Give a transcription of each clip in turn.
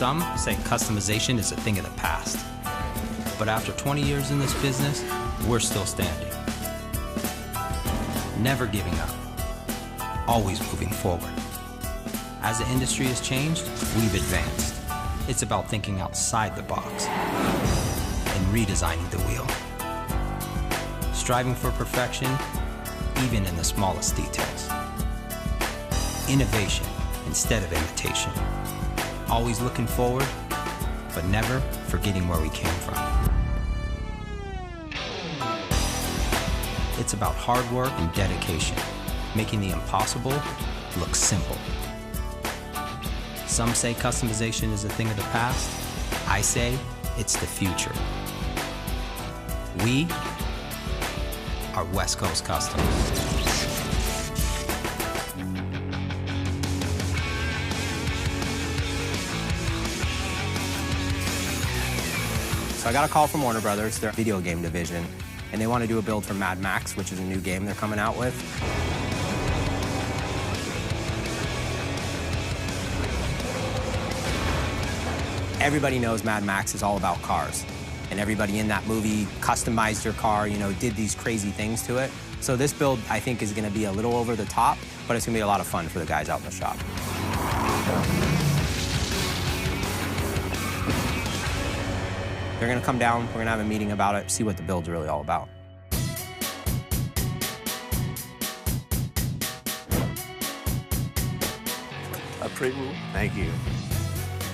Some say customization is a thing of the past. But after 20 years in this business, we're still standing. Never giving up. Always moving forward. As the industry has changed, we've advanced. It's about thinking outside the box and redesigning the wheel. Striving for perfection, even in the smallest details. Innovation instead of imitation. Always looking forward, but never forgetting where we came from. It's about hard work and dedication, making the impossible look simple. Some say customization is a thing of the past. I say it's the future. We are West Coast Custom. So I got a call from Warner Brothers, their video game division, and they want to do a build for Mad Max, which is a new game they're coming out with. Everybody knows Mad Max is all about cars, and everybody in that movie customized their car, you know, did these crazy things to it. So this build, I think, is going to be a little over the top, but it's going to be a lot of fun for the guys out in the shop. They're going to come down, we're going to have a meeting about it, see what the build's really all about. A preview. Thank you.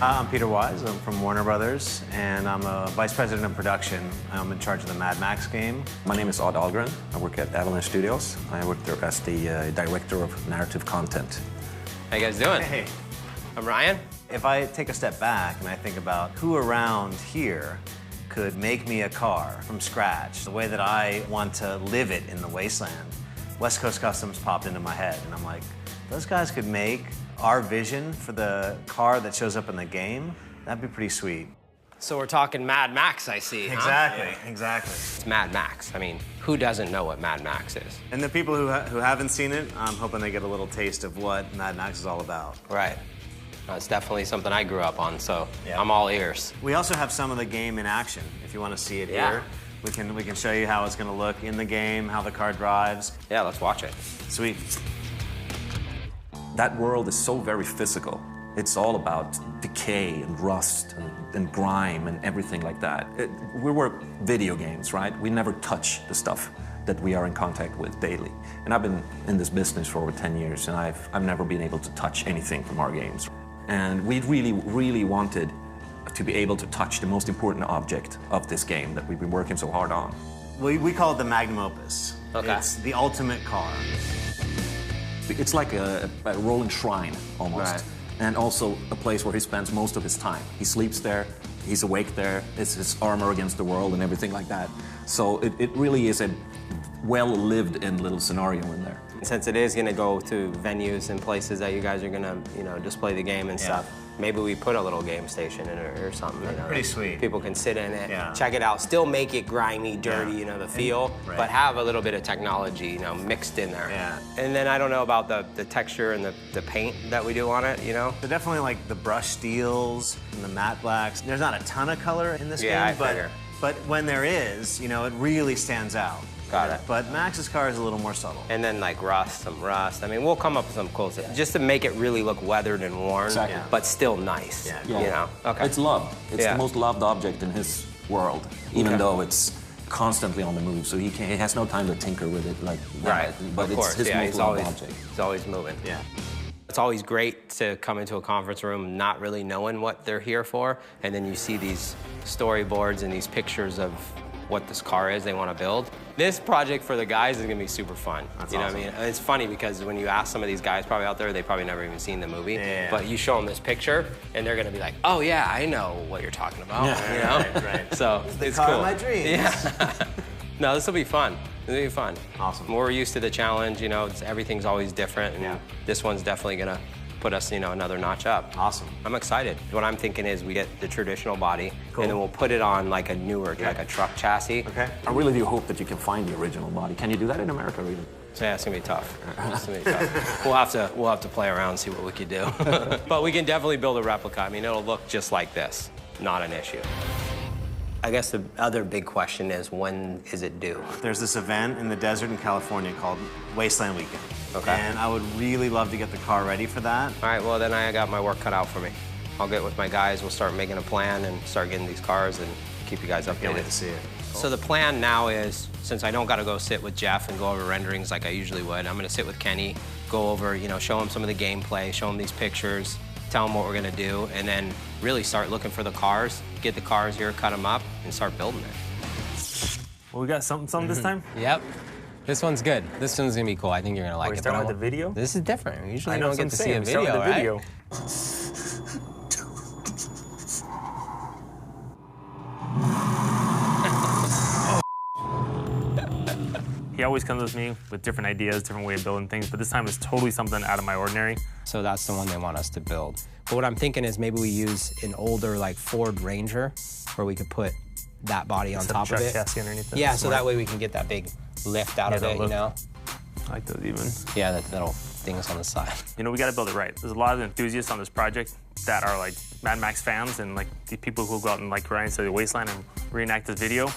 I'm Peter Wise. I'm from Warner Brothers, and I'm a vice president of production. I'm in charge of the Mad Max game. My name is Odd Ahlgren. I work at Avalanche Studios. I work there as the director of narrative content. How you guys doing? Hey. I'm Ryan. If I take a step back and I think about who around here could make me a car from scratch, the way that I want to live it in the wasteland, West Coast Customs popped into my head, and I'm like, those guys could make our vision for the car that shows up in the game. That'd be pretty sweet. So we're talking Mad Max, I see, huh? Exactly, exactly. It's Mad Max. I mean, who doesn't know what Mad Max is? And the people who haven't seen it, I'm hoping they get a little taste of what Mad Max is all about. Right. It's definitely something I grew up on, so yeah. I'm all ears. We also have some of the game in action. If you want to see it Yeah. here, we can show you how it's going to look in the game, how the car drives. Yeah, let's watch it. Sweet. That world is so very physical. It's all about decay and rust and grime and everything like that. We work video games, right? We never touch the stuff that we are in contact with daily. And I've been in this business for over 10 years, and I've never been able to touch anything from our games. And we really, really wanted to be able to touch the most important object of this game that we've been working so hard on. We call it the magnum opus. Okay. It's the ultimate car. It's like a rolling shrine, almost. Right. And also a place where he spends most of his time. He sleeps there, he's awake there, it's his armor against the world and everything like that. So it really is a well-lived-in little scenario in there. Since it is going to go to venues and places that you guys are going to, you know, display the game and stuff, maybe we put a little game station in it or something. You know, pretty sweet. People can sit in it, Yeah. check it out, still make it grimy, dirty, you know, the feel, right. but have a little bit of technology, you know, mixed in there. Yeah. And then I don't know about the texture and the paint that we do on it, you know? So definitely like the brush steels and the matte blacks. There's not a ton of color in this Yeah, game, I figure. but when there is, you know, it really stands out. Got it. But Max's car is a little more subtle. And then like some rust. I mean, we'll come up with some cool stuff just to make it really look weathered and worn, Exactly. Yeah. but still nice. Yeah. You know? Okay. It's loved. It's Yeah. the most loved object in his world, even Okay. though it's constantly on the move. So he has no time to tinker with it like that. Right, But of it's course. his Yeah, most loved object. he's always moving. Yeah. It's always great to come into a conference room not really knowing what they're here for, and then you see these storyboards and these pictures of what this car is they want to build. This project for the guys is gonna be super fun. That's you know awesome. what I mean? And it's funny because when you ask some of these guys probably out there, they probably never even seen the movie. Yeah. But you show them this picture, and they're gonna be like, "Oh yeah, I know what you're talking about." Yeah. You know? Right. So The it's car cool. of my dreams. Yeah. No, this will be fun. This will be fun. Awesome. We're used to the challenge. You know, everything's always different, and Yeah. this one's definitely gonna put us, you know, another notch up. Awesome. I'm excited. What I'm thinking is we get the traditional body, Cool. and then we'll put it on like a newer, like a truck chassis. Okay. I really do hope that you can find the original body. Can you do that in America, really? Yeah, it's gonna be tough. It's gonna be tough. We'll have to play around and see what we can do. But we can definitely build a replica. I mean, it'll look just like this. Not an issue. I guess the other big question is, when is it due? There's this event in the desert in California called Wasteland Weekend. Okay. And I would really love to get the car ready for that. All right, well, then I got my work cut out for me. I'll get with my guys, we'll start making a plan and start getting these cars and keep you guys updated. Can't wait to see it. So the plan now is, since I don't got to go sit with Jeff and go over renderings like I usually would, I'm going to sit with Kenny, go over, you know, show him some of the gameplay, show him these pictures, tell him what we're going to do, and then really start looking for the cars, get the cars here, cut them up, and start building it. Well, we got something this time? Yep. This one's good. This one's going to be cool. I think you're going to like We're it. starting with the video? This is different. We usually I know don't what get to I'm see a saying. Start video, with the right? video. He always comes with me with different ideas, different way of building things, but this time it's totally something out of my ordinary. So that's the one they want us to build. But what I'm thinking is maybe we use an older, like, Ford Ranger, where we could put that body on top of Truck it. chassis underneath it. Yeah, so Smart. that way we can get that big lift out of that it, you look. know? I like those even. Yeah, that little things on the side. You know, we gotta build it right. There's a lot of enthusiasts on this project that are like Mad Max fans and like the people who go out and like ride into the wasteland and reenact this video.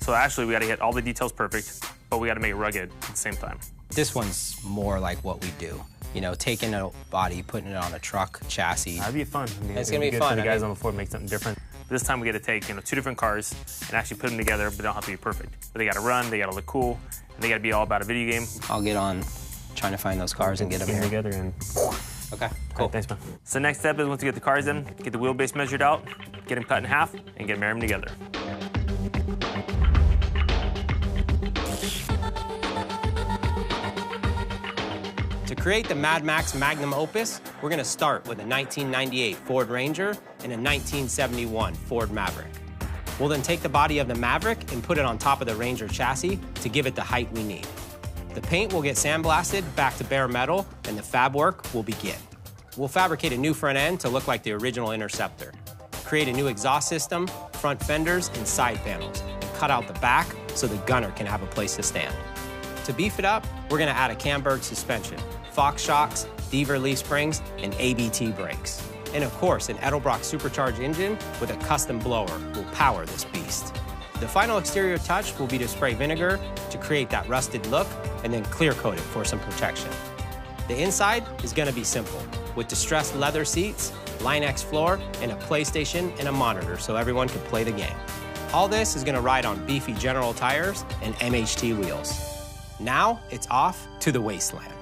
So actually, we gotta get all the details perfect, but we gotta make it rugged at the same time. This one's more like what we do. You know, taking a body, putting it on a truck chassis. That'd be fun. I mean, It's it'd gonna be good fun. for the I guys mean- on the floor, make something different. This time we get to take, you know, 2 different cars and actually put them together, but they don't have to be perfect. But they gotta run, they gotta look cool, and they gotta be all about a video game. I'll get on trying to find those cars and get them Get them here. together and Okay, cool. cool. Thanks, man. So next step is once you get the cars in, get the wheelbase measured out, get them cut in half, and get them together. To create the Mad Max magnum opus, we're gonna start with a 1998 Ford Ranger and a 1971 Ford Maverick. We'll then take the body of the Maverick and put it on top of the Ranger chassis to give it the height we need. The paint will get sandblasted back to bare metal, and the fab work will begin. We'll fabricate a new front end to look like the original Interceptor, create a new exhaust system, front fenders, and side panels, and cut out the back so the gunner can have a place to stand. To beef it up, we're gonna add a Camberg suspension, Fox shocks, Deaver leaf springs, and ABT brakes. And of course, an Edelbrock supercharged engine with a custom blower will power this beast. The final exterior touch will be to spray vinegar to create that rusted look and then clear coat it for some protection. The inside is gonna be simple, with distressed leather seats, Line-X floor, and a PlayStation and a monitor so everyone can play the game. All this is gonna ride on beefy General tires and MHT wheels. Now it's off to the wasteland.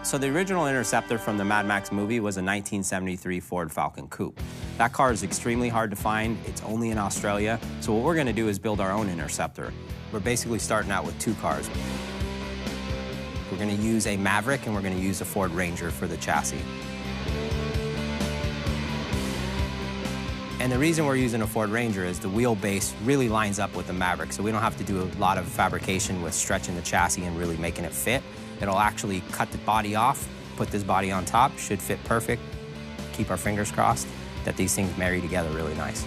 So the original Interceptor from the Mad Max movie was a 1973 Ford Falcon Coupe. That car is extremely hard to find. It's only in Australia. So what we're gonna do is build our own Interceptor. We're basically starting out with 2 cars. We're gonna use a Maverick and we're gonna use a Ford Ranger for the chassis. And the reason we're using a Ford Ranger is the wheelbase really lines up with the Maverick, so we don't have to do a lot of fabrication with stretching the chassis and really making it fit. It'll actually cut the body off, put this body on top, should fit perfect. Keep our fingers crossed that these things marry together really nice.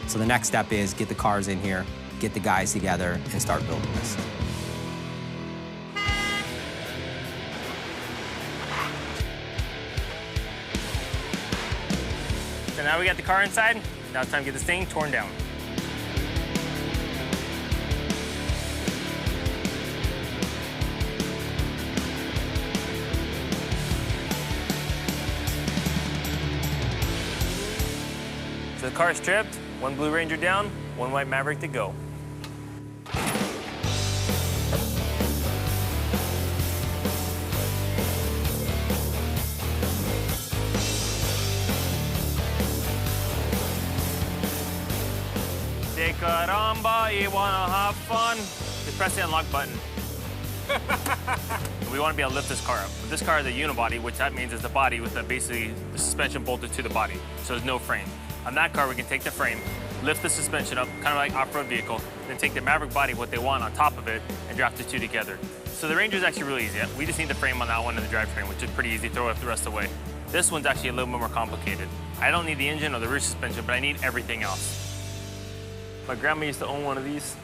So the next step is get the cars in here, get the guys together, and start building this. So now we got the car inside. Now it's time to get this thing torn down. So the car is stripped, 1 Blue Ranger down, 1 White Maverick to go. Say caramba, you wanna have fun? Just press the unlock button. We want to be able to lift this car up. This car is a unibody, which that means it's the body with basically the suspension bolted to the body, so there's no frame. On that car, we can take the frame, lift the suspension up, kind of like off-road vehicle, then take the Maverick body, what they want, on top of it, and drop the 2 together. So the Ranger is actually really easy. We just need the frame on that one and the drivetrain, which is pretty easy. Throw it the rest away. This one's actually a little bit more complicated. I don't need the engine or the rear suspension, but I need everything else. My grandma used to own one of these.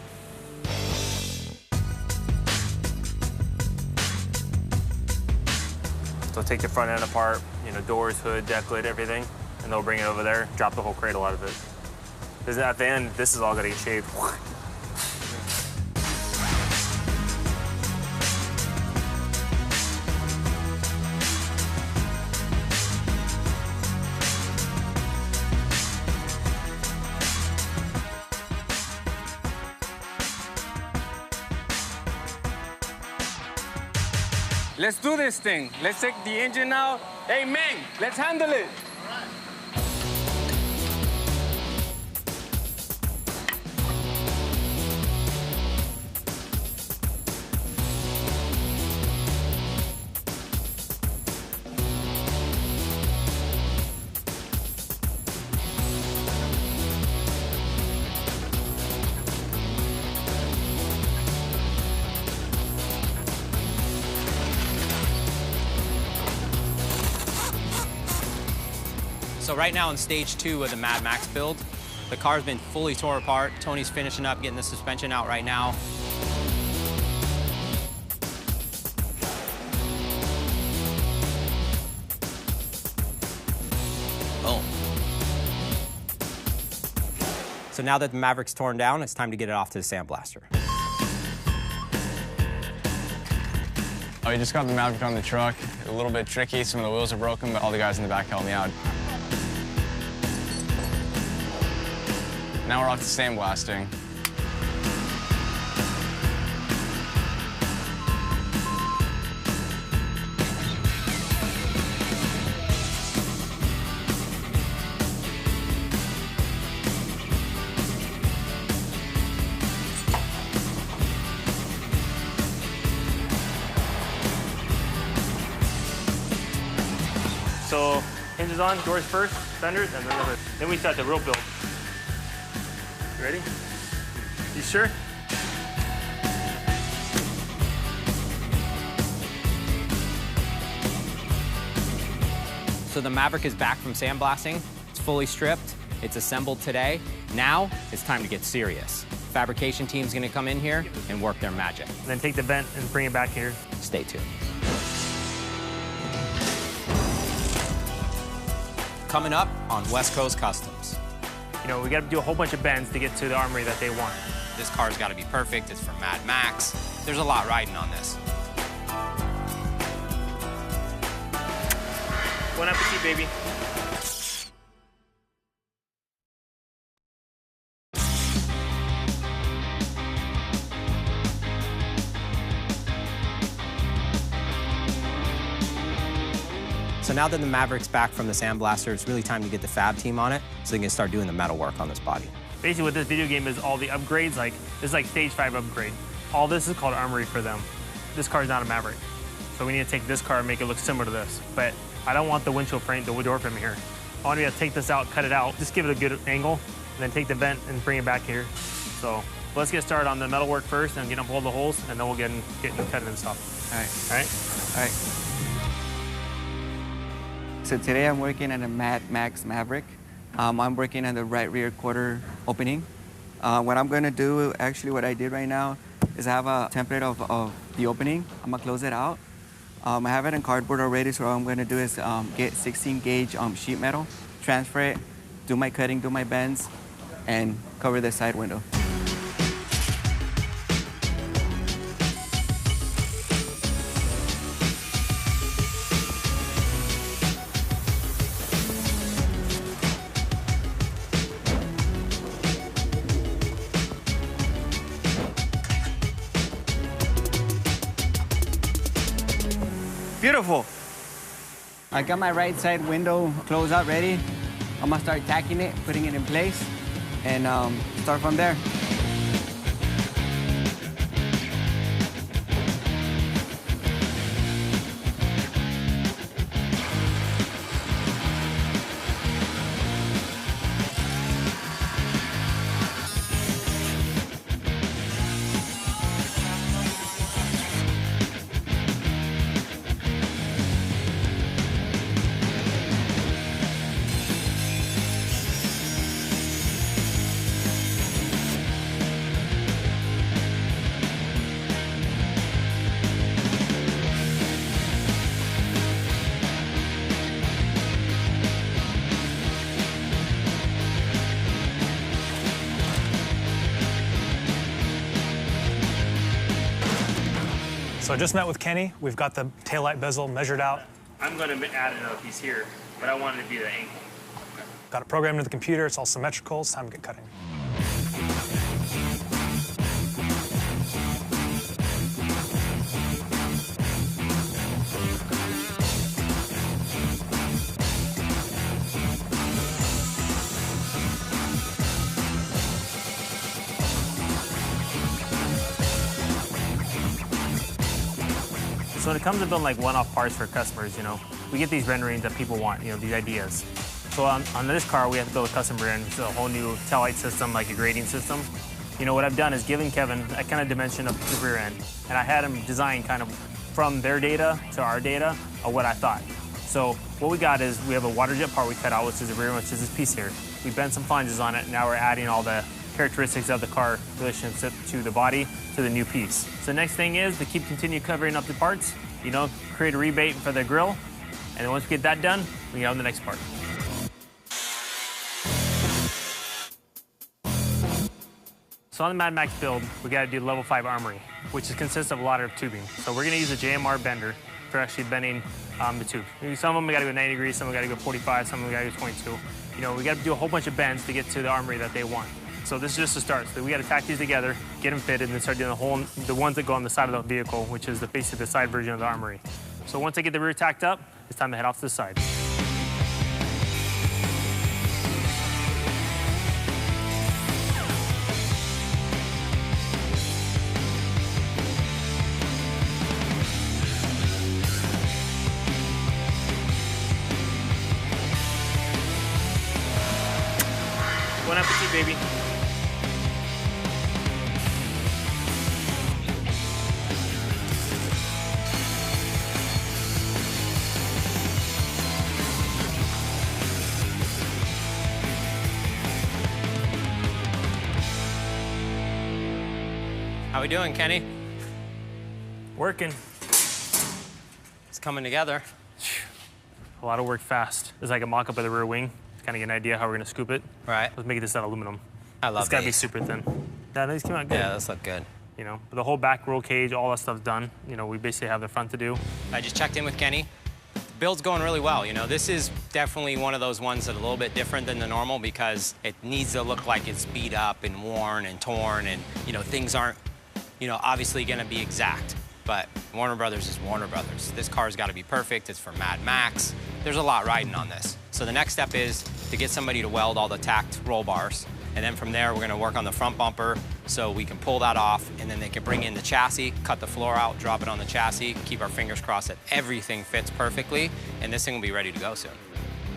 They'll take the front end apart, you know, doors, hood, deck lid, everything, and they'll bring it over there, drop the whole cradle out of it. Because at the end, this is all gonna get shaved. Let's do this thing. Let's take the engine out. Hey, Meng, let's handle it. So right now in stage 2 of the Mad Max build, the car's been fully tore apart. Tony's finishing up, getting the suspension out right now. Boom. So now that the Maverick's torn down, it's time to get it off to the sandblaster. Oh, we just got the Maverick on the truck. A little bit tricky, some of the wheels are broken, but all the guys in the back helped me out. Now we're off to sandblasting. So hinges on, doors first, fenders, and then the hood. Then we start the real build. You ready? You sure? So the Maverick is back from sandblasting. It's fully stripped. It's assembled today. Now it's time to get serious. Fabrication team's gonna come in here and work their magic. And then take the vent and bring it back here. Stay tuned. Coming up on West Coast Customs. You know, we got to do a whole bunch of bends to get to the armory that they want. This car's got to be perfect. It's from Mad Max. There's a lot riding on this. Bon appetit, baby. So now that the Maverick's back from the sandblaster, it's really time to get the fab team on it so they can start doing the metal work on this body. Basically what this video game is all the upgrades, like this is like stage 5 upgrade. All this is called armory for them. This car is not a Maverick. So we need to take this car and make it look similar to this. But I don't want the windshield frame, the door frame here. I want to be able to take this out, cut it out, just give it a good angle, and then take the vent and bring it back here. So let's get started on the metal work first and get up all the holes, and then we'll get into cutting and stuff. All right. All right? All right. So today I'm working on a Mad Max Maverick. I'm working on the right rear quarter opening. What I'm going to do, actually what I did right now, is I have a template of the opening. I'm going to close it out. I have it in cardboard already, so what I'm going to do is get 16 gauge sheet metal, transfer it, do my cutting, do my bends, and cover the side window. Beautiful. I got my right side window closed out ready. I'm gonna start tacking it, putting it in place, and start from there. So I just met with Kenny. We've got the taillight bezel measured out. I'm going to add another piece here, but I want it to be the angle. Got it programmed into the computer. It's all symmetrical. It's time to get cutting. So when it comes to building like one-off parts for customers, you know, we get these renderings that people want, you know, these ideas. So on this car, we have to build a custom render, so a whole new tail light system, like a grading system. You know, what I've done is given Kevin a kind of dimension of the rear end, and I had him design kind of from their data to our data of what I thought. So what we got is we have a water jet part we cut out, which is the rear, which is this piece here. We bent some flanges on it, and now we're adding all the characteristics of the car relationship to the body to the new piece. So the next thing is to continue covering up the parts, you know, create a rebate for the grill, and then once we get that done, we get on the next part. So on the Mad Max build, we got to do level 5 armory, which consists of a lot of tubing. So we're going to use a JMR bender for actually bending the tube. Some of them we got to go 90 degrees, some we got to go 45, some we got to go 22. You know, we got to do a whole bunch of bends to get to the armory that they want. So this is just the start. So we got to tack these together, get them fitted, and then start doing the ones that go on the side of the vehicle, which is basically the side version of the armory. So once I get the rear tacked up, it's time to head off to the side. Bon appetit, baby. How we doing, Kenny? Working. It's coming together. A lot of work fast. There's like a mock-up of the rear wing. Kind of get an idea how we're gonna scoop it. Right. Let's make this out of aluminum. I love It's gotta be these. super thin. Yeah, these came out good. Yeah, those look good. You know, but the whole back roll cage, all that stuff's done. You know, we basically have the front to do. I just checked in with Kenny. The build's going really well. You know, this is definitely one of those ones that's a little bit different than the normal because it needs to look like it's beat up and worn and torn and, you know, things aren't, you know, obviously gonna be exact. But Warner Brothers is Warner Brothers. This car's gotta be perfect. It's for Mad Max. There's a lot riding on this. So the next step is to get somebody to weld all the tacked roll bars. And then from there, we're gonna work on the front bumper so we can pull that off, and then they can bring in the chassis, cut the floor out, drop it on the chassis, keep our fingers crossed that everything fits perfectly, and this thing will be ready to go soon.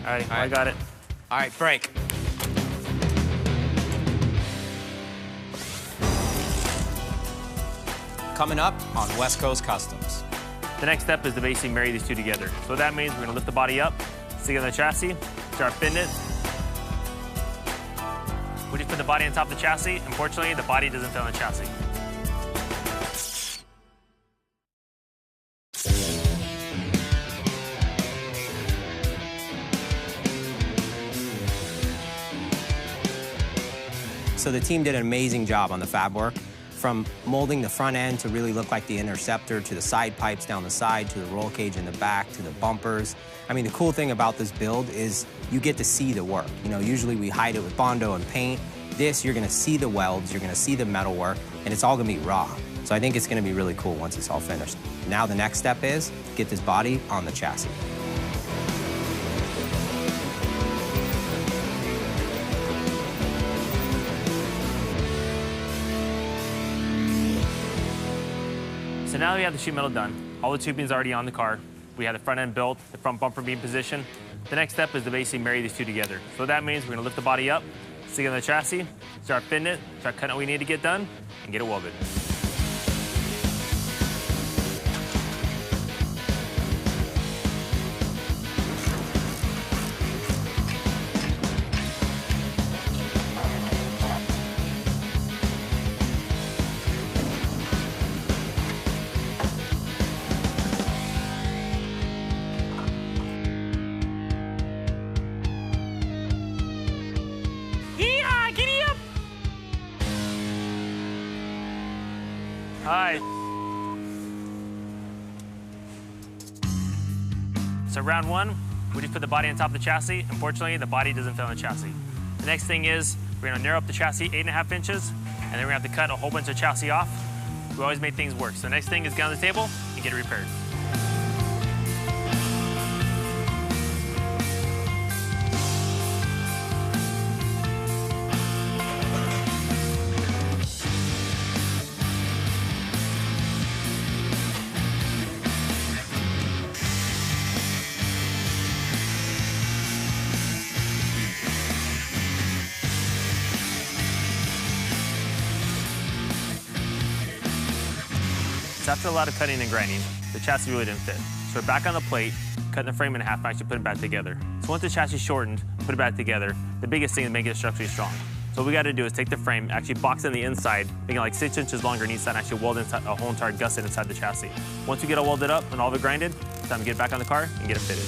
All right, I got it. All right, break. Coming up on West Coast Customs. The next step is to basically marry these two together. So what that means, we're gonna lift the body up, stick it on the chassis, start fitting it. We just put the body on top of the chassis. Unfortunately, the body doesn't fit on the chassis. So the team did an amazing job on the fab work, from molding the front end to really look like the Interceptor, to the side pipes down the side, to the roll cage in the back, to the bumpers. I mean, the cool thing about this build is you get to see the work. You know, usually we hide it with Bondo and paint. This, you're gonna see the welds, you're gonna see the metal work, and it's all gonna be raw. So I think it's gonna be really cool once it's all finished. Now the next step is get this body on the chassis. So now that we have the sheet metal done, all the tubing's already on the car. We have the front end built, the front bumper being positioned. The next step is to basically marry these two together. So what that means, we're gonna lift the body up, stick it on the chassis, start fitting it, start cutting what we need to get done, and get it welded. Hi. So round one, we just put the body on top of the chassis. Unfortunately, the body doesn't fit on the chassis. The next thing is we're gonna narrow up the chassis 8.5 inches, and then we're gonna have to cut a whole bunch of chassis off. We always make things work. So the next thing is get on the table and get it repaired. So after a lot of cutting and grinding, the chassis really didn't fit. So we're back on the plate, cutting the frame in half and actually putting it back together. So once the chassis shortened, put it back together, the biggest thing is making it structurally strong. So what we gotta do is take the frame, actually box it on the inside, making it like 6 inches longer on each side, and actually weld inside a whole entire gusset inside the chassis. Once we get it all welded up and all of it grinded, it's time to get it back on the car and get it fitted.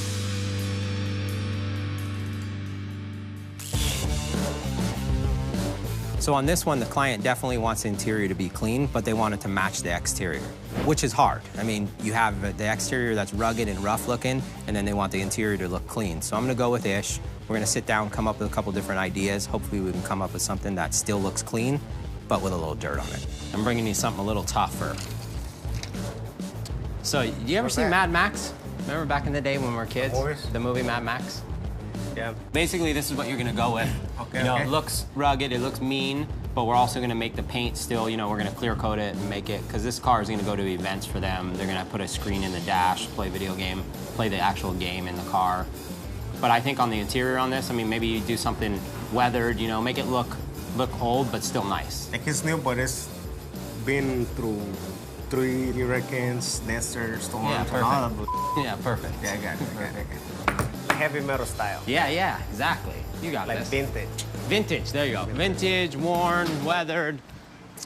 So on this one, the client definitely wants the interior to be clean, but they want it to match the exterior, which is hard. I mean, you have the exterior that's rugged and rough looking, and then they want the interior to look clean. So I'm gonna go with Ish. We're gonna sit down, come up with a couple different ideas. Hopefully we can come up with something that still looks clean, but with a little dirt on it. I'm bringing you something a little tougher. So, you ever see Mad Max? Remember back in the day when we were kids? The movie Mad Max? Yeah. Basically, this is what you're gonna go with. Okay. You know, it looks rugged, it looks mean, but we're also gonna make the paint still, you know, we're gonna clear coat it and make it, because this car is gonna go to events for them. They're gonna put a screen in the dash, play video game, play the actual game in the car. But I think on the interior on this, I mean, maybe you do something weathered, you know, make it look old, but still nice. Like it's new, but it's been through 3 hurricanes, deserts, storms, and all of it. Yeah, perfect. Yeah, I got it. Heavy metal style. Yeah, exactly. You got like this. vintage. Vintage, there you go. Vintage, worn, weathered.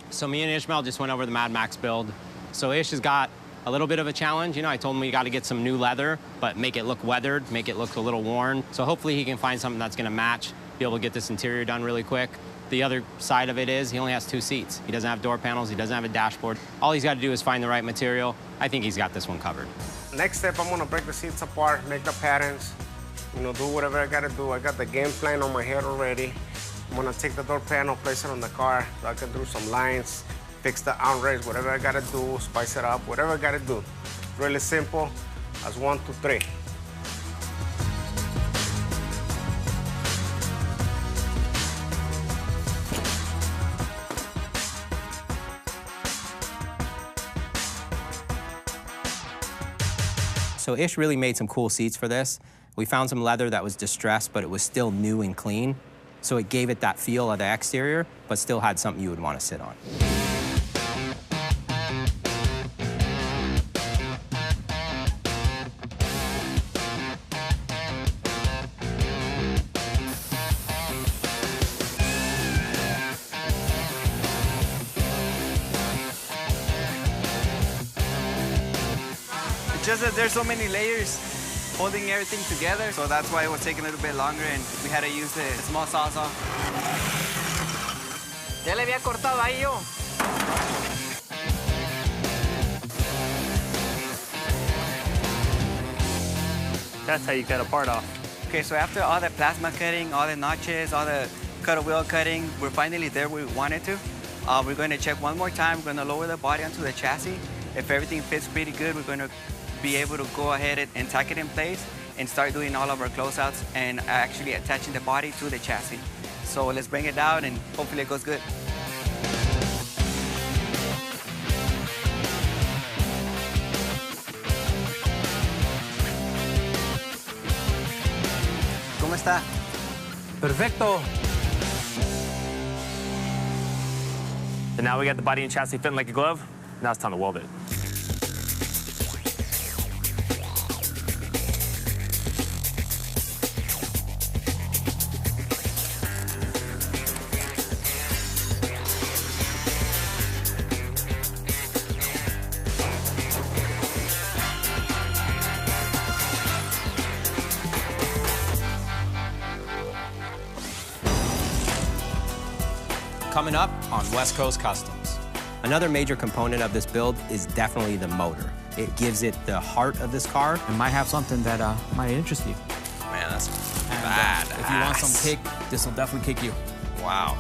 So me and Ishmael just went over the Mad Max build. So Ish has got a little bit of a challenge. You know, I told him we got to get some new leather, but make it look weathered, make it look a little worn. So hopefully he can find something that's gonna match, be able to get this interior done really quick. The other side of it is he only has 2 seats. He doesn't have door panels, he doesn't have a dashboard. All he's got to do is find the right material. I think he's got this one covered. Next step, I'm gonna break the seats apart, make the patterns, you know, do whatever I gotta do. I got the game plan on my head already. I'm gonna take the door panel, place it on the car, so I can do some lines, fix the armrest, whatever I gotta do, spice it up, whatever I gotta do. Really simple, as 1, 2, 3. So Ish really made some cool seats for this. We found some leather that was distressed, but it was still new and clean. So it gave it that feel of the exterior, but still had something you would want to sit on. It's just that there's so many layers holding everything together, so that's why it was taking a little bit longer and we had to use the small sawzall. Ya le había cortado ahí yo. That's how you cut a part off. Okay, so after all the plasma cutting, all the notches, all the cut wheel cutting, we're finally there where we wanted to. We're going to check one more time. We're going to lower the body onto the chassis. If everything fits pretty good, we're going to be able to go ahead and tack it in place and start doing all of our closeouts and actually attaching the body to the chassis. So let's bring it down and hopefully it goes good. ¿Cómo está? Perfecto. And now we got the body and chassis fitting like a glove. Now it's time to weld it. Coming up on West Coast Customs. Another major component of this build is definitely the motor. It gives it the heart of this car. It might have something that might interest you. Man, that's And bad. if you want some kick, this will definitely kick you. Wow.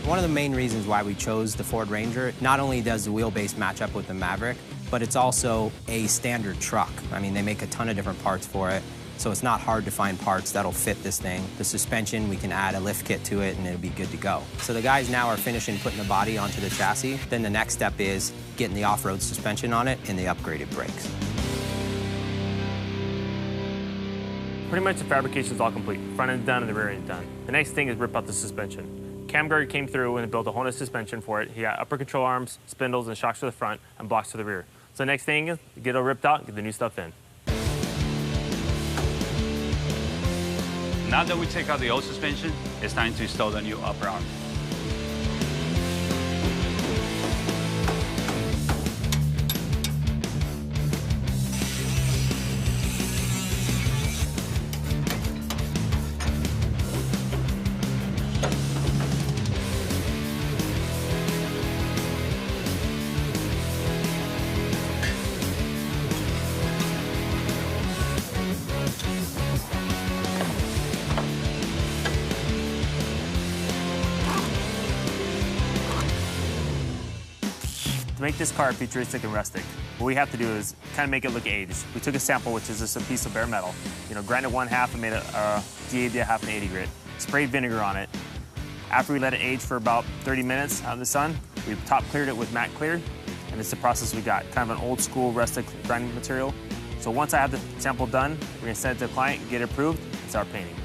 One of the main reasons why we chose the Ford Ranger, not only does the wheelbase match up with the Maverick, but it's also a standard truck. I mean, they make a ton of different parts for it, so it's not hard to find parts that'll fit this thing. The suspension, we can add a lift kit to it and it'll be good to go. So the guys now are finishing putting the body onto the chassis. Then the next step is getting the off-road suspension on it and the upgraded brakes. Pretty much the fabrication is all complete. Front end's done and the rear end's done. The next thing is rip out the suspension. Camguard came through and built a whole new suspension for it. He got upper control arms, spindles, and shocks to the front and blocks to the rear. So the next thing is get it ripped out, get the new stuff in. Now that we take out the old suspension, it's time to install the new upper arm. To make this car futuristic and rustic, what we have to do is kind of make it look aged. We took a sample, which is just a piece of bare metal, grinded 1/2 and made a DA'd 1/2 an 80 grit, sprayed vinegar on it. After we let it age for about 30 minutes out in the sun, we top cleared it with matte clear, and it's the process we got, kind of an old school rustic grinding material. So once I have the sample done, we're gonna send it to the client, get it approved, and start painting.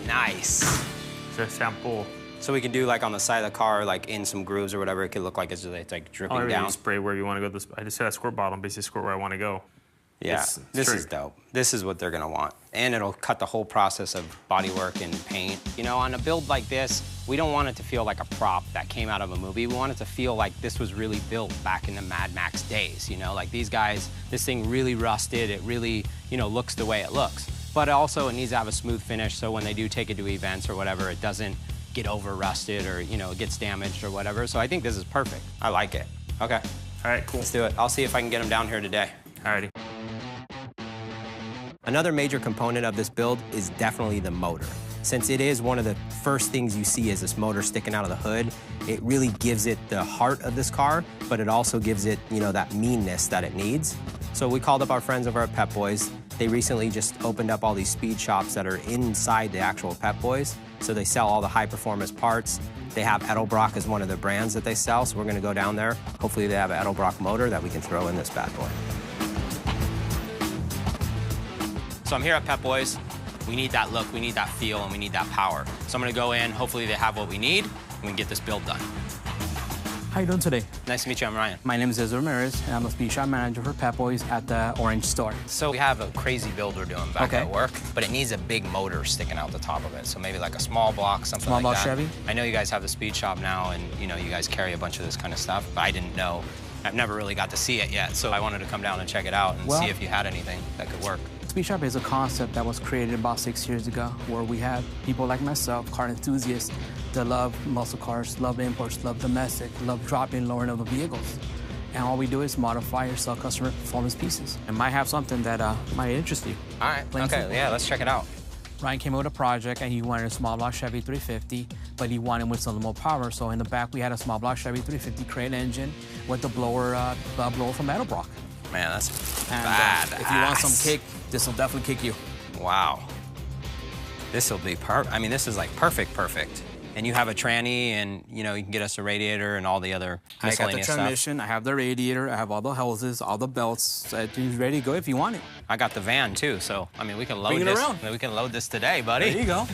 Nice. So sample. So we can do like on the side of the car, like in some grooves or whatever, it could look like it's like dripping I'll down. really spray wherever you want to go. I just set a squirt bottle and basically squirt where I want to go. Yeah, It's this true. is dope. This is what they're gonna want. And it'll cut the whole process of bodywork and paint. On a build like this, we don't want it to feel like a prop that came out of a movie. We want it to feel like this was really built back in the Mad Max days, Like these guys, this thing really rusted. It really, looks the way it looks. But also it needs to have a smooth finish so when they do take it to events or whatever, it doesn't get over rusted or, it gets damaged or whatever. So I think this is perfect. I like it. Okay. All right, cool. Let's do it. I'll see if I can get them down here today. All righty. Another major component of this build is definitely the motor. Since it is one of the first things you see is this motor sticking out of the hood, it really gives it the heart of this car, but it also gives it, that meanness that it needs. So we called up our friends over at Pep Boys. They recently just opened up all these speed shops that are inside the actual Pep Boys. So they sell all the high-performance parts. They have Edelbrock as one of the brands that they sell, so we're gonna go down there. Hopefully they have an Edelbrock motor that we can throw in this bad boy. So I'm here at Pep Boys. We need that look, we need that feel, and we need that power. So I'm gonna go in, hopefully they have what we need, and we can get this build done. How you doing today? Nice to meet you, I'm Ryan. My name is Ezra Ramirez, and I'm a speed shop manager for Pep Boys at the Orange store. So we have a crazy build we're doing back at work, but it needs a big motor sticking out the top of it. So maybe like a small block, something Small like block that. Chevy? I know you guys have the speed shop now, and you guys carry a bunch of this kind of stuff, but I didn't know. I've never really got to see it yet, so I wanted to come down and check it out and see if you had anything that could work. Speed shop is a concept that was created about 6 years ago, where we have people like myself, car enthusiasts, that love muscle cars, love imports, love domestic, love dropping, lowering of the vehicles. And all we do is modify or sell customer performance pieces. It might have something that might interest you. All right, okay, yeah, let's check it out. Ryan came with a project and he wanted a small block Chevy 350, but he wanted with some more power. So in the back, we had a small block Chevy 350 crate engine with the blower from Edelbrock. Man, that's bad. If you want some kick, this will definitely kick you. Wow. This will be perfect. I mean, this is like perfect. And you have a tranny, and you can get us a radiator and all the other miscellaneous I got the stuff. transmission, I have the radiator, I have all the hoses, all the belts. It's ready to go if you want it. I got the van too, so I mean, we can load Bring it this. around. We can load this today, buddy. There you go.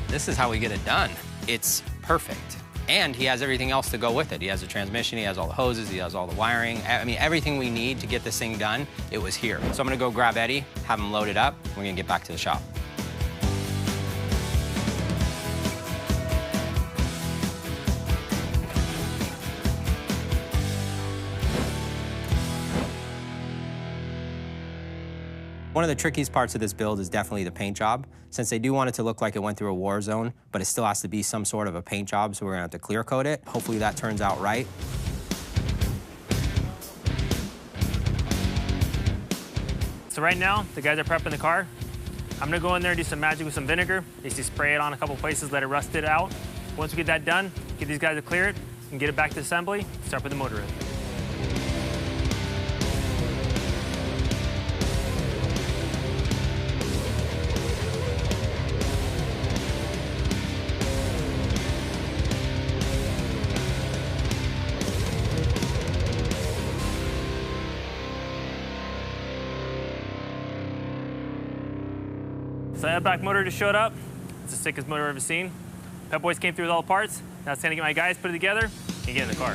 This is how we get it done. It's perfect. And he has everything else to go with it. He has the transmission, he has all the hoses, he has all the wiring. I mean, everything we need to get this thing done, it was here. So I'm gonna go grab Eddie, have him load it up, and we're gonna get back to the shop. One One of the trickiest parts of this build is definitely the paint job, since they do want it to look like it went through a war zone, but it still has to be some sort of a paint job, so we're gonna have to clear coat it. Hopefully that turns out right. So right now, the guys are prepping the car. I'm gonna go in there and do some magic with some vinegar. Basically spray it on a couple places, let it rust it out. Once we get that done, get these guys to clear it and get it back to assembly, start putting the motor in. So that back motor just showed up. It's the sickest motor I've ever seen. Pep Boys came through with all the parts. Now it's time to get my guys put it together and get in the car.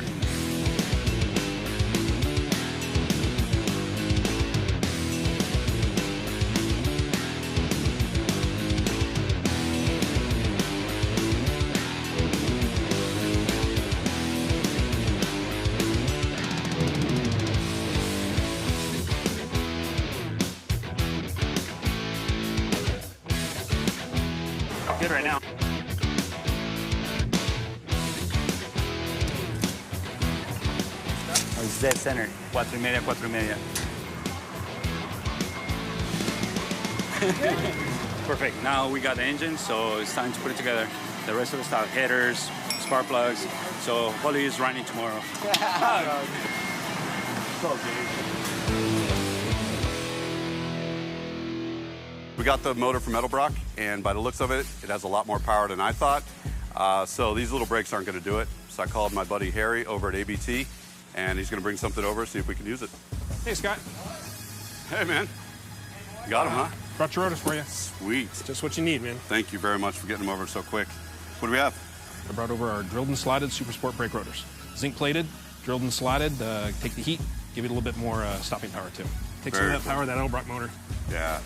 Good right now. It's dead center. 4.5, 4.5. Perfect. Now we got the engine, so it's time to put it together. The rest of the stuff, headers, spark plugs. So hopefully it's running tomorrow. We got the motor from Edelbrock, and by the looks of it, it has a lot more power than I thought. So these little brakes aren't going to do it. So I called my buddy Harry over at ABT, and he's going to bring something over, see if we can use it. Hey, Scott. Hey, man. Got him, huh? Brought your orders for you. Sweet. Just what you need, man. Thank you very much for getting them over so quick. What do we have? I brought over our drilled and slotted Super Sport brake rotors. Zinc plated, drilled and slotted, take the heat, give it a little bit more stopping power too. Take some of that power of that Edelbrock motor. Yeah.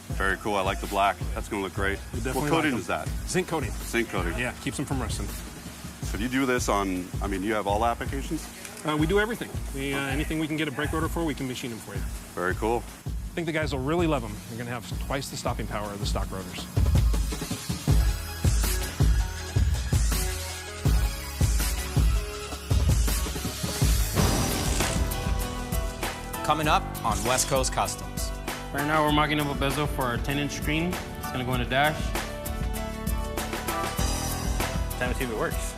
Very cool. I like the black. That's going to look great. What coating is that? Zinc coating. Zinc coating. Yeah, keeps them from rusting. So do you do this on, I mean, you have all applications? We do everything. Anything we can get a brake rotor for, we can machine them for you. Very cool. I think the guys will really love them. You're going to have twice the stopping power of the stock rotors. Coming up on West Coast Customs. Right now we're mocking up a bezel for our 10-inch screen. It's gonna go in the dash. Time to see if it works.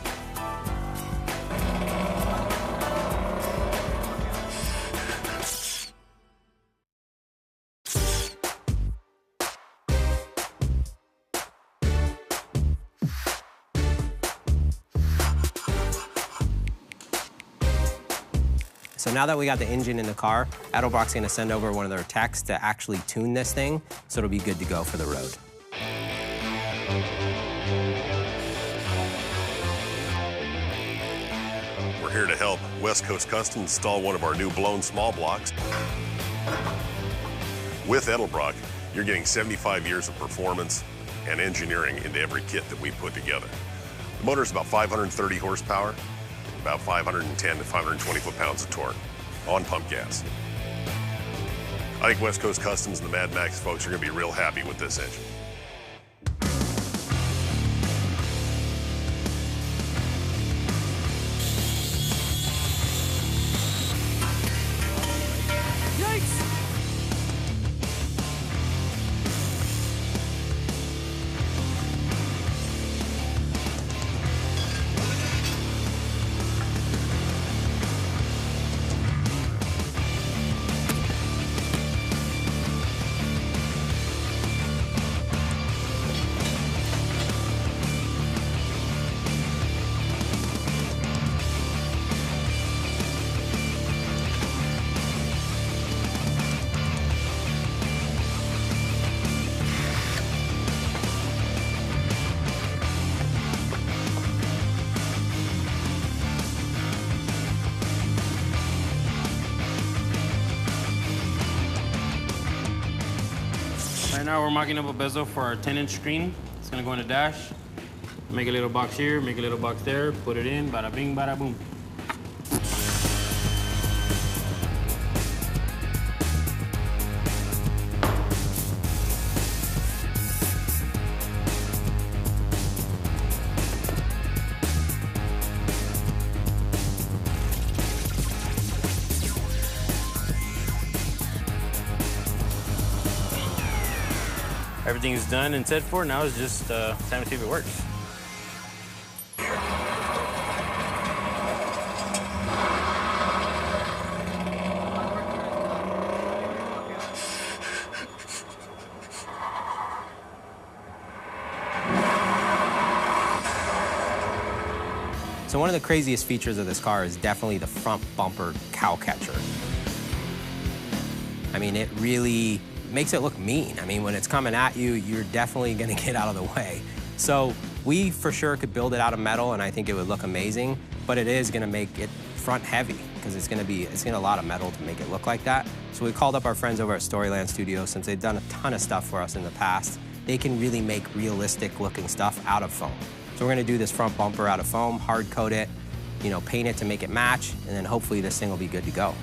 So now that we got the engine in the car, Edelbrock's gonna send over one of their techs to actually tune this thing, so it'll be good to go for the road. We're here to help West Coast Custom install one of our new blown small blocks. With Edelbrock, you're getting 75 years of performance and engineering into every kit that we put together. The motor is about 530 horsepower, about 510 to 520 foot-pounds of torque on pump gas. I think West Coast Customs and the Mad Max folks are going to be real happy with this engine. Right now we're mocking up a bezel for our 10-inch screen. It's gonna go in the dash. Make a little box here, make a little box there, put it in, bada bing, bada boom. Everything's done and set for. Now it's just time to see if it works. So one of the craziest features of this car is definitely the front bumper cow catcher. I mean, it really makes it look mean. I mean, when it's coming at you, you're definitely gonna get out of the way. So we for sure could build it out of metal and I think it would look amazing, but it is gonna make it front heavy because it's gonna a lot of metal to make it look like that. So we called up our friends over at Storyland Studios. Since they've done a ton of stuff for us in the past, they can really make realistic looking stuff out of foam. So we're gonna do this front bumper out of foam, hard coat it, you know, paint it to make it match, and then hopefully this thing will be good to go.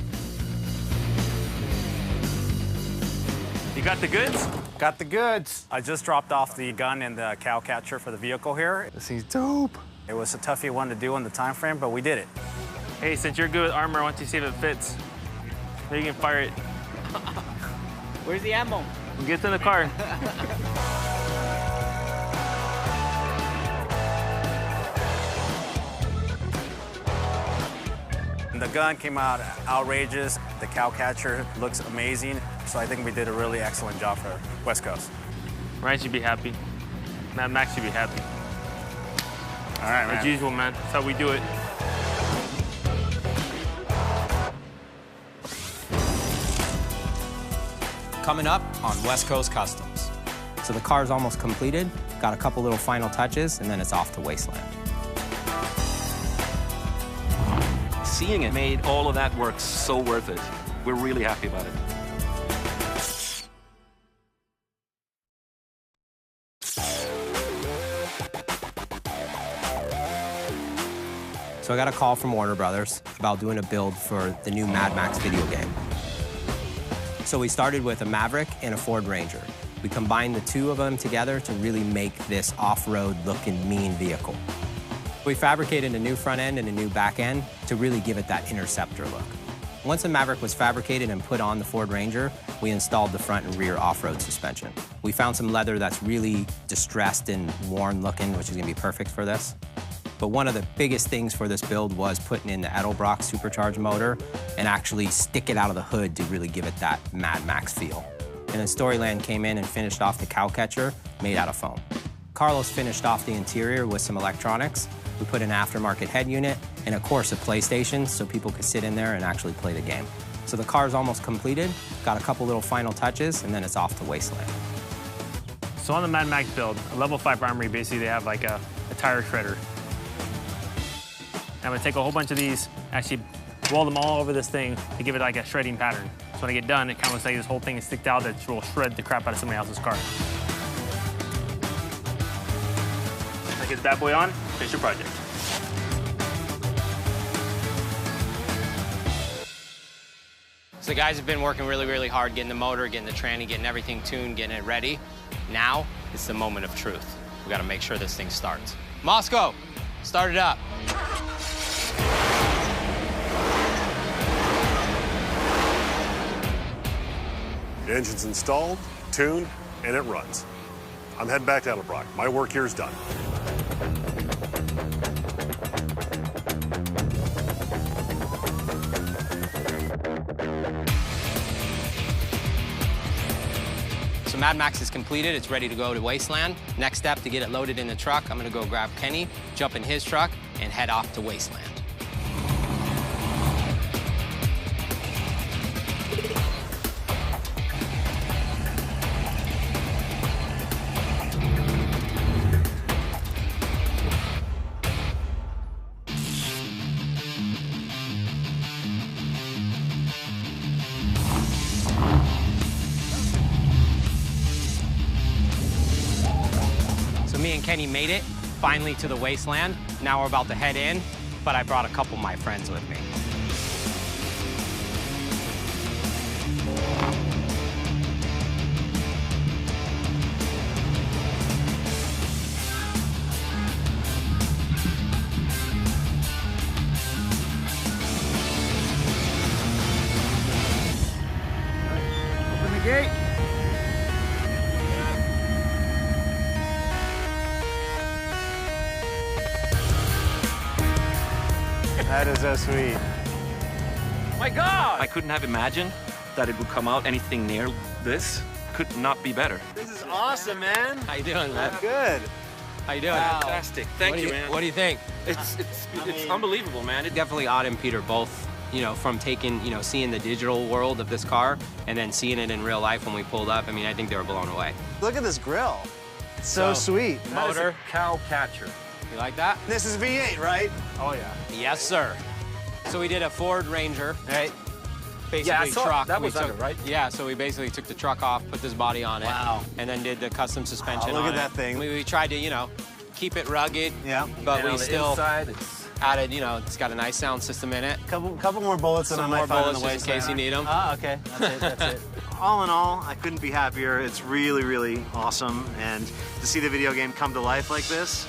You got the goods? Got the goods. I just dropped off the gun and the cow catcher for the vehicle here. This thing's dope. It was a toughie one to do on the time frame, but we did it. Hey, since you're good with armor, I want you to see if it fits. Maybe you can fire it. Where's the ammo? Get to the car. The gun came out outrageous. The cow catcher looks amazing. So I think we did a really excellent job for West Coast. Ryan should be happy. Mad Max should be happy. All right, man. As usual, man. That's how we do it. Coming up on West Coast Customs. So the car's almost completed, got a couple little final touches, and then it's off to Wasteland. Seeing it made all of that work so worth it. We're really happy about it. So I got a call from Warner Brothers about doing a build for the new Mad Max video game. So we started with a Maverick and a Ford Ranger. We combined the two of them together to really make this off-road looking mean vehicle. We fabricated a new front end and a new back end to really give it that Interceptor look. Once the Maverick was fabricated and put on the Ford Ranger, we installed the front and rear off-road suspension. We found some leather that's really distressed and worn looking, which is gonna be perfect for this. But one of the biggest things for this build was putting in the Edelbrock supercharged motor and actually stick it out of the hood to really give it that Mad Max feel. And then Storyland came in and finished off the cow catcher made out of foam. Carlos finished off the interior with some electronics. We put an aftermarket head unit and, of course, a PlayStation so people could sit in there and actually play the game. So the car's almost completed, got a couple little final touches, and then it's off to Wasteland. So on the Mad Max build, a level 5 armory, basically they have like a tire shredder. I'm gonna take a whole bunch of these, actually roll them all over this thing to give it like a shredding pattern. So when I get done, it kind of looks like this whole thing is sticked out that will shred the crap out of somebody else's car. Get this bad boy on, finish your project. So the guys have been working really, really hard getting the motor, getting the tranny, getting everything tuned, getting it ready. Now it's the moment of truth. We gotta make sure this thing starts. Moscow, start it up. The engine's installed, tuned, and it runs. I'm heading back to Edelbrock. My work here is done. So Mad Max is completed. It's ready to go to Wasteland. Next step, to get it loaded in the truck, I'm gonna go grab Kenny, jump in his truck, and head off to Wasteland. Me and Kenny made it, finally to the Wasteland. Now we're about to head in, but I brought a couple of my friends with me. Open the gate. That is so sweet. My God! I couldn't have imagined that it would come out anything near this. Could not be better. This is awesome, man. How you doing, man? Good. How you doing? Wow. Fantastic. Thank you, man. What do you think? It's unbelievable, man. Definitely Odd and Peter both, you know, from taking, you know, seeing the digital world of this car and then seeing it in real life when we pulled up. I mean, I think they were blown away. Look at this grill. It's so sweet. Motor. Cow catcher. You like that? This is V8, right? Oh, yeah. Yes, sir. So we did a Ford Ranger, right? Basically, Yeah, I saw truck. that was We under, took- right? Yeah, so we basically took the truck off, put this body on it. Wow. And then did the custom suspension Look on at it. that thing. We tried to, you know, keep it rugged. Yeah. But And we on the still inside, it's added, you know, it's got a nice sound system in it. Couple more bullets and I Some might more find on bullets the just in case you need them. Ah, okay. That's it. All in all, I couldn't be happier. It's really, really awesome. And to see the video game come to life like this,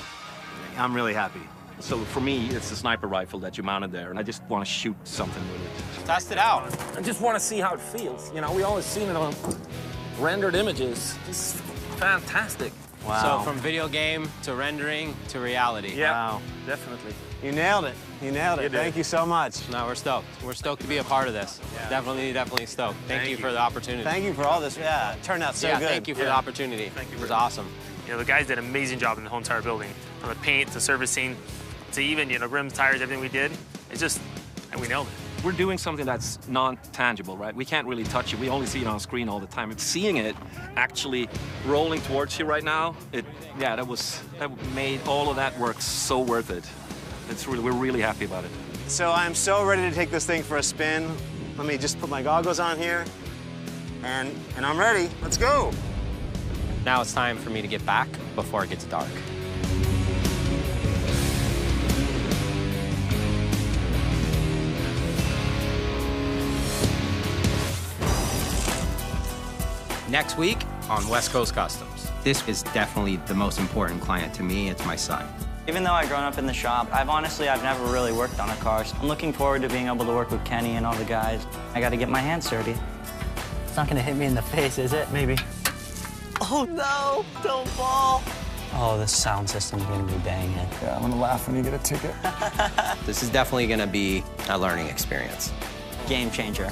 I'm really happy. So for me, it's the sniper rifle that you mounted there, and I just want to shoot something with it. Test it out. I just want to see how it feels. You know, we always seen it on rendered images. It's fantastic. So from video game to rendering to reality. Yeah, Wow. definitely. You nailed it. You nailed it. You did. Thank you so much. No, we're stoked. We're stoked to be a part of this. Yeah. Definitely stoked. Thank you for the opportunity. Thank you for all this. Yeah, it turned out so yeah, good. thank you for the opportunity. Thank you. It was awesome. You know, the guys did an amazing job in the whole entire building. From the paint to servicing to even, you know, rims, tires, everything we did. It's just, and we nailed it. We're doing something that's non-tangible, right? We can't really touch it. We only see it on screen all the time. It's seeing it actually rolling towards you right now. That made all of that work so worth it. We're really happy about it. So I'm so ready to take this thing for a spin. Let me just put my goggles on here. And I'm ready. Let's go. Now it's time for me to get back before it gets dark. Next week on West Coast Customs. This is definitely the most important client to me. It's my son. Even though I've grown up in the shop, I've never really worked on a car. So I'm looking forward to being able to work with Kenny and all the guys. I got to get my hands dirty. It's not going to hit me in the face, is it? Maybe. Oh, no, don't fall. Oh, the sound system's going to be banging. Yeah, I'm going to laugh when you get a ticket. This is definitely going to be a learning experience. Game changer.